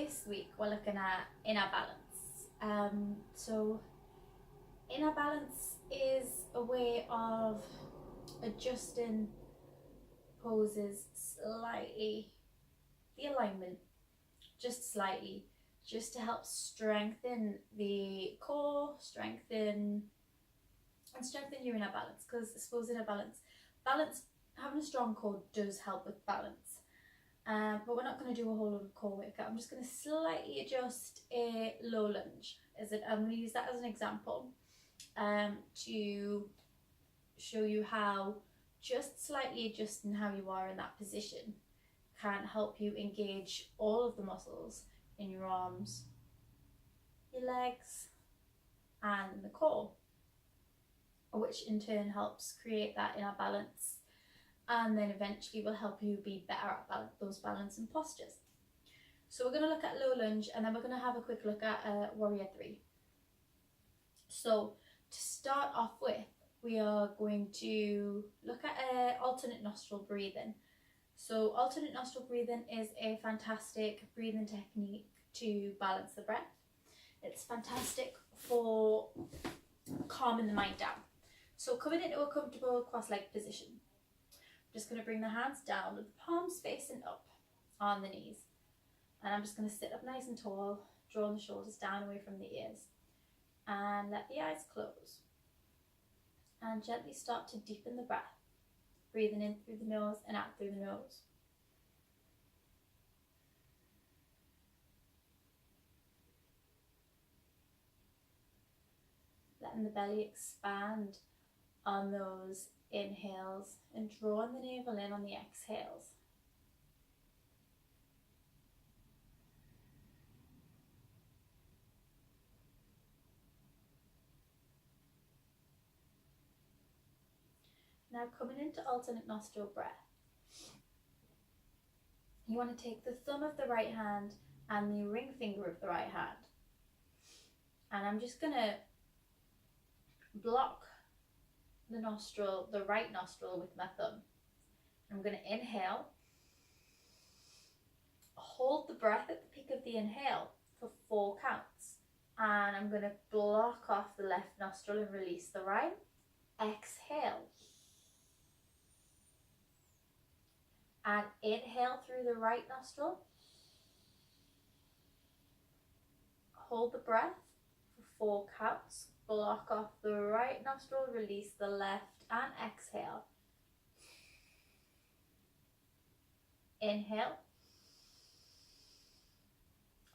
this week we're looking at inner balance. So inner balance is a way of adjusting poses slightly, the alignment just slightly, just to help strengthen the core, strengthen your inner balance. Because I suppose inner balance, having a strong core does help with balance. But we're not going to do a whole lot of core workout. I'm just going to slightly adjust a low lunge. I'm going to use that as an example to show you how just slightly adjusting how you are in that position can help you engage all of the muscles in your arms, your legs, and the core, which in turn helps create that inner balance, and then eventually will help you be better at those balance and postures. So we're going to look at low lunge, and then we're going to have a quick look at warrior 3. So to start off with, we are going to look at alternate nostril breathing. So alternate nostril breathing is a fantastic breathing technique to balance the breath. It's fantastic for calming the mind down. So coming into a comfortable cross-legged position. I'm just going to bring the hands down with the palms facing up on the knees. And I'm just going to sit up nice and tall, drawing the shoulders down away from the ears. And let the eyes close. And gently start to deepen the breath. Breathing in through the nose and out through the nose. Letting the belly expand on those inhales and drawing the navel in on the exhales. Now coming into alternate nostril breath. You want to take the thumb of the right hand and the ring finger of the right hand. And I'm just going to block the right nostril with my thumb. I'm going to inhale, hold the breath at the peak of the inhale for 4 counts. And I'm going to block off the left nostril and release the right. Exhale. And inhale through the right nostril. Hold the breath for 4 counts. Block off the right nostril, release the left, and exhale. Inhale.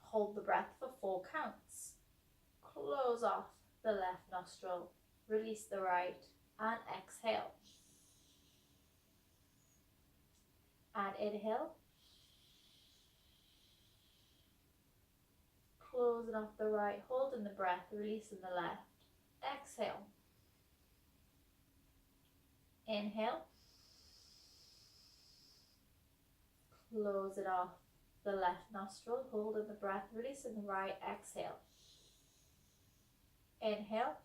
Hold the breath for 4 counts. Close off the left nostril, release the right, and exhale. And inhale. Closing off the right, holding the breath, releasing the left. Exhale. Inhale. Close it off the left nostril, holding the breath, releasing the right. Exhale. Inhale.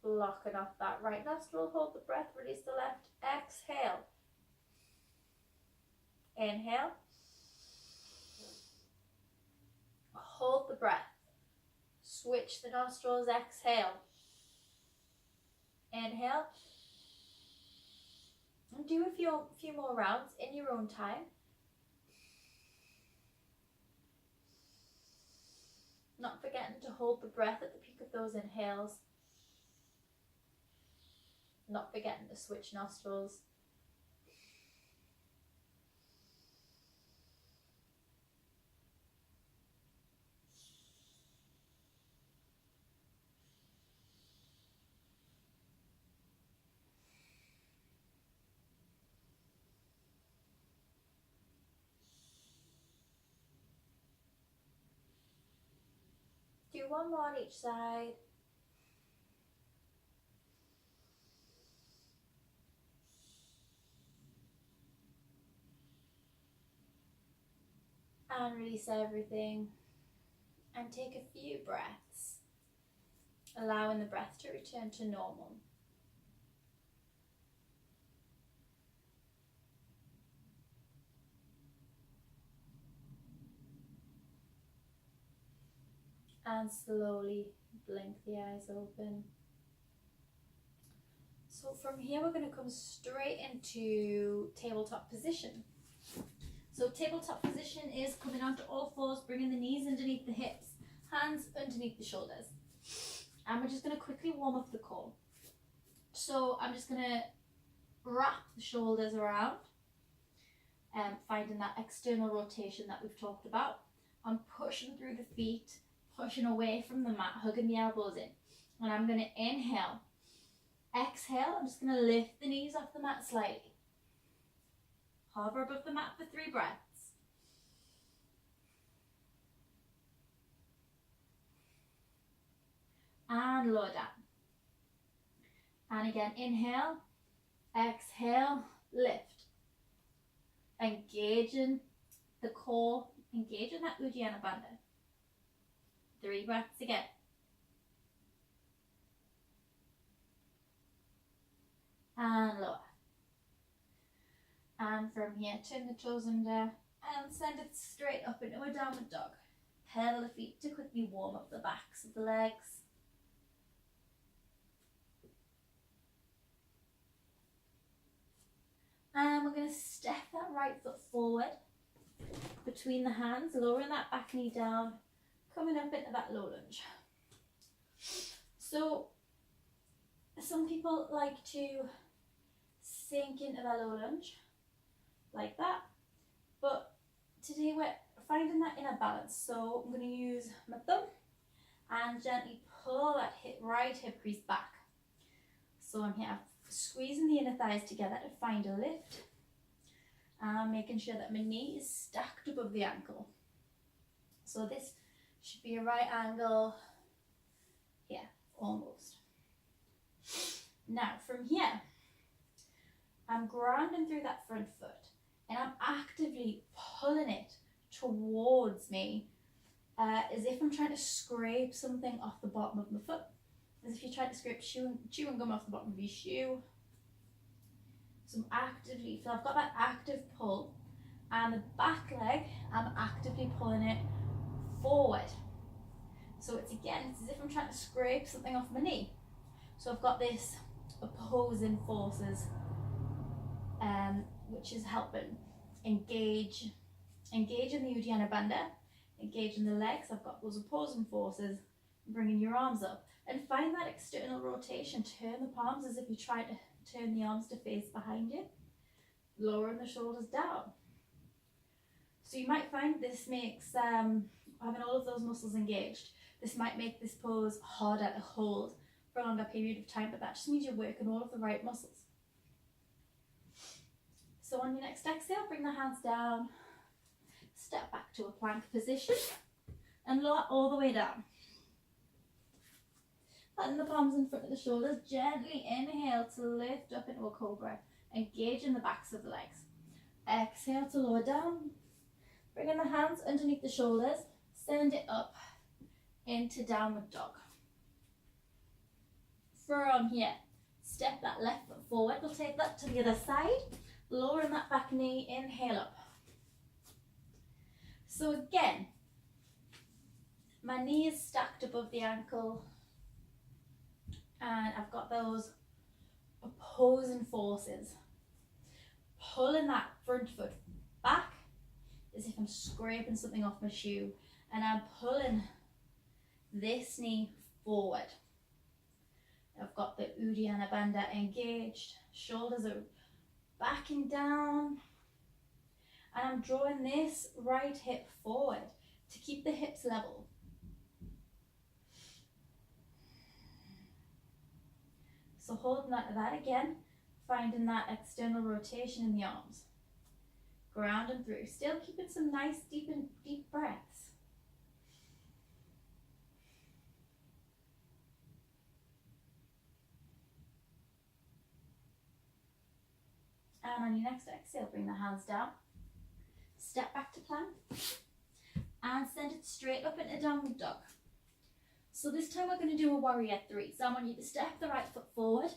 Blocking off that right nostril, hold the breath, release the left. Exhale. Inhale. Hold the breath. Switch the nostrils, exhale. Inhale. And do a few more rounds in your own time. Not forgetting to hold the breath at the peak of those inhales. Not forgetting to switch nostrils. Do 1 more on each side. And release everything. And take a few breaths, allowing the breath to return to normal. and slowly blink the eyes open. So from here we're going to come straight into tabletop position. So tabletop position is coming onto all fours, bringing the knees underneath the hips, hands underneath the shoulders. And we're just going to quickly warm up the core. So I'm just going to wrap the shoulders around, finding that external rotation that we've talked about. I'm pushing through the feet, pushing away from the mat, hugging the elbows in. And I'm going to inhale. Exhale, I'm just going to lift the knees off the mat slightly. Hover above the mat for 3 breaths. And lower down. And again, inhale, exhale, lift. Engaging the core, engaging that Uddiyana Bandha. 3 breaths again. And lower. And from here, turn the toes under and send it straight up into a downward dog. Pedal the feet to quickly warm up the backs of the legs. And we're going to step that right foot forward between the hands, lowering that back knee down, coming up into that low lunge. So some people like to sink into that low lunge like that, but today we're finding that inner balance. So I'm going to use my thumb and gently pull that right hip crease back. So I'm here squeezing the inner thighs together to find a lift, and making sure that my knee is stacked above the ankle. So this should be a right angle here, almost. Now from here, I'm grounding through that front foot and I'm actively pulling it towards me, as if I'm trying to scrape something off the bottom of my foot. As if you're trying to scrape chewing gum off the bottom of your shoe. So I'm actively, so I've got that active pull, and the back leg, I'm actively pulling it forward. So it's as if I'm trying to scrape something off my knee. So I've got this opposing forces, which is helping engaging the Uddiyana Bandha, engaging the legs. I've got those opposing forces, bringing your arms up. And find that external rotation. Turn the palms as if you try to turn the arms to face behind you. Lowering the shoulders down. So you might find this makes, having all of those muscles engaged, this might make this pose harder to hold for a longer period of time, but that just means you're working all of the right muscles. So on your next exhale, bring the hands down, step back to a plank position, and lower all the way down. Putting the palms in front of the shoulders, gently inhale to lift up into a cobra, engaging the backs of the legs. Exhale to lower down, bringing the hands underneath the shoulders, send it up into downward dog. From here, step that left foot forward, we'll take that to the other side, lowering that back knee, inhale up. So again, my knee is stacked above the ankle, and I've got those opposing forces, pulling that front foot back as if I'm scraping something off my shoe, and I'm pulling this knee forward. I've got the Uddiyana Bandha engaged, shoulders are backing down, and I'm drawing this right hip forward to keep the hips level. So holding that again, finding that external rotation in the arms. Grounding through, still keeping some nice deep breaths. And on your next exhale, bring the hands down, step back to plank, and send it straight up into downward dog. So this time we're going to do a warrior 3. So I want you to step the right foot forward,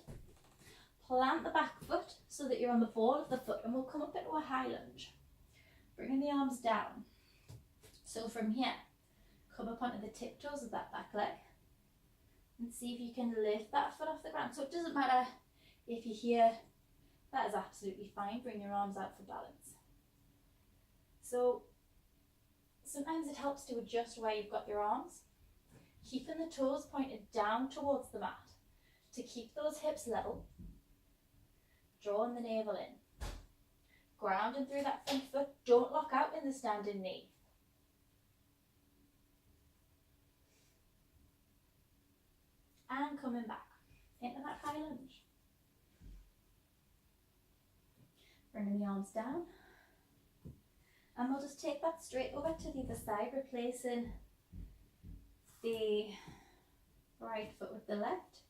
plant the back foot so that you're on the ball of the foot, and we'll come up into a high lunge, bringing the arms down. So from here, come up onto the tiptoes of that back leg and see if you can lift that foot off the ground. So it doesn't matter if you're here, that is absolutely fine. Bring your arms out for balance. So sometimes it helps to adjust where you've got your arms, keeping the toes pointed down towards the mat to keep those hips level, drawing the navel in, grounding through that front foot. Don't lock out in the standing knee. And coming back into that high lunge. Bringing the arms down. And we'll just take that straight over to the other side, replacing the right foot with the left.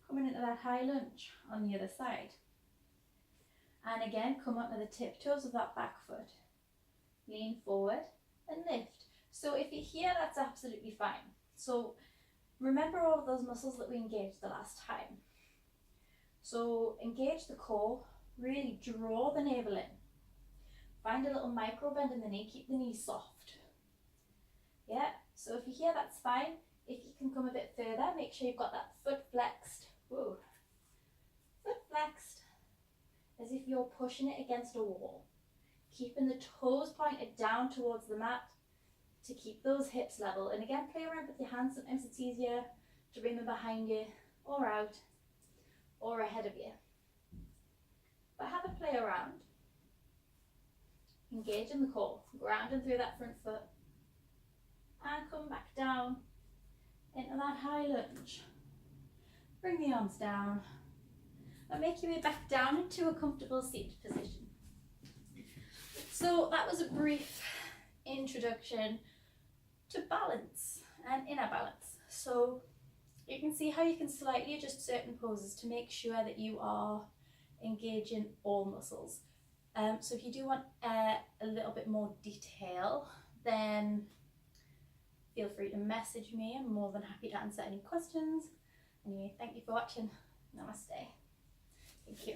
Coming into that high lunge on the other side. And again, come onto the tiptoes of that back foot. Lean forward and lift. So if you're here, that's absolutely fine. So remember all of those muscles that we engaged the last time. So engage the core, really draw the navel in. Find a little micro bend in the knee, keep the knee soft. Yeah, so if you're here, that's fine. If you can come a bit further, make sure you've got that foot flexed. Whoa. Foot flexed, as if you're pushing it against a wall. Keeping the toes pointed down towards the mat to keep those hips level. And again, play around with your hands. Sometimes it's easier to bring them behind you or out or ahead of you. But have a play around. Engage in the core, grounding through that front foot. And come back down into that high lunge. Bring the arms down and make your way back down into a comfortable seated position. So that was a brief introduction to balance and inner balance. So you can see how you can slightly adjust certain poses to make sure that you are engaging all muscles. So if you do want a little bit more detail, then feel free to message me. I'm more than happy to answer any questions. Anyway, thank you for watching. Namaste. Thank you.